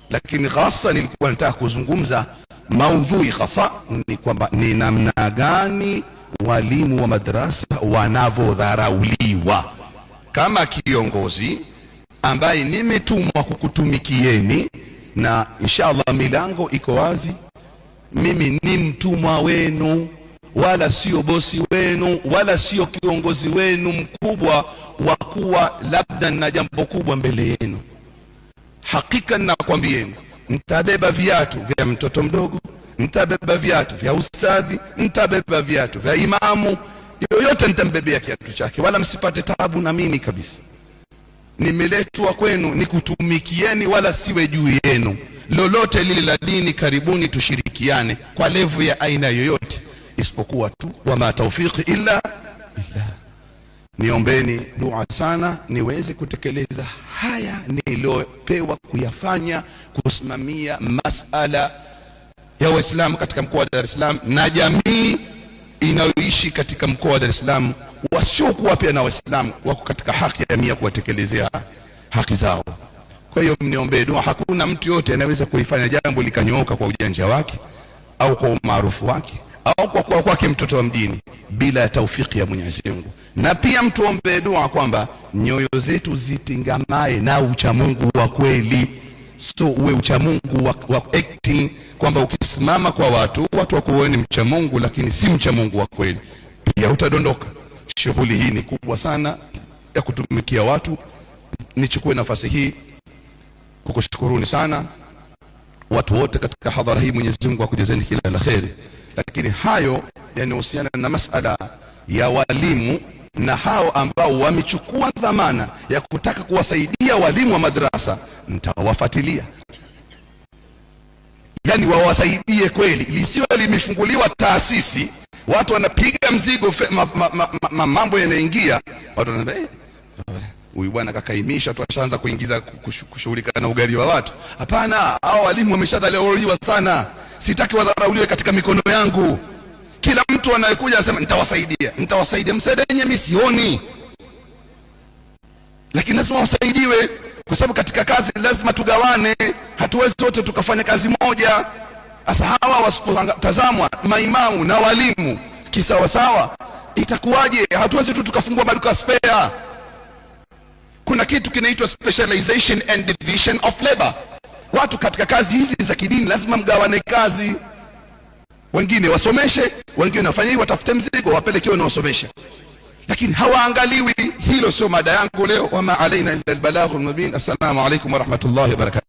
lakini hasa nilikuwa nataka kuzungumza maudhui hasa ni kwamba ni namna gani walimu wa madrasa wanavodharauliwa. Kama kiongozi ambaye nimetumwa kukutumikieni, na inshallah milango iko wazi, mimi ni mtumwa wenu, wala sio bosi wenu, wala sio kiongozi wenu mkubwa wa kuwa labda na jambo kubwa mbele yenu. Hakika ninakwambieni, mtabeba viatu vya mtoto mdogo, mtabeba viatu vya ustadhi, mtabeba viatu vya imamu, yoyote nitambebea kiatu chake, wala msipate tabu na mimi kabisa. Nimeletwa kwenu nikutumikieni, wala siwe juu yenu. Lolote lile la dini, karibuni tushirikiane kwa levu ya aina yoyote, isipokuwa tu wama tawfiqi illa billah. Niombeni dua sana niweze kutekeleza haya niliopewa kuyafanya, kusimamia masala ya Waislamu katika mkoa wa Dar es Salaam na jamii inayoishi katika mkoa wa Dar es Salaam, wasiokuwa pia na Waislamu wako katika haki ya mia kuwatekelezea haki zao. Kwa hiyo mniombe dua. Hakuna mtu yote anaweza kuifanya jambo likanyooka kwa ujanja wake au kwa umaarufu wake au kwa kuwa kwake mtoto wa mjini bila ya taufiki ya Mwenyezi Mungu. Na pia mtuombe dua kwamba nyoyo zetu zitingamae na uchamungu wa kweli, so uwe uchamungu wa acting, kwamba ukisimama kwa watu wakuone mchamungu, lakini si mchamungu wa kweli, pia utadondoka. Shughuli hii ni kubwa sana ya kutumikia watu. Nichukue nafasi hii kukushukuruni sana watu wote katika hadhara hii. Mwenyezi Mungu akujazeni kila la kheri. Lakini hayo yanahusiana na masala ya walimu na hao ambao wamechukua dhamana ya kutaka kuwasaidia walimu wa madrasa, nitawafuatilia. Yani wawasaidie kweli, lisiwe limefunguliwa taasisi watu wanapiga mzigo, mambo yanaingia, watu wanaambia huyu bwana kakaimisha tu, ashaanza kuingiza kushughulika na ugali wa watu. Hapana, hao walimu wameshadharauliwa sana, sitaki wadharauliwe katika mikono yangu. Kila mtu anayekuja anasema nitawasaidia, msaidieni, mimi sioni, lakini lazima wasaidiwe, kwa sababu katika kazi lazima tugawane, hatuwezi wote tukafanya kazi moja. Sasa hawa wasipotazamwa maimamu na walimu kisawa sawa, itakuwaje? Hatuwezi tu tukafungua maduka spare. Kuna kitu kinaitwa specialization and division of labor. Watu katika kazi hizi za kidini lazima mgawane kazi. Wengine wasomeshe, wengine wafanye hivi, watafute mzigo wapelekewe na wasomeshe, lakini hawaangaliwi. Hilo sio mada yangu leo. Wama alaina illa albalaghul mubin. Assalamu alaykum wa rahmatullahi wa barakatuh.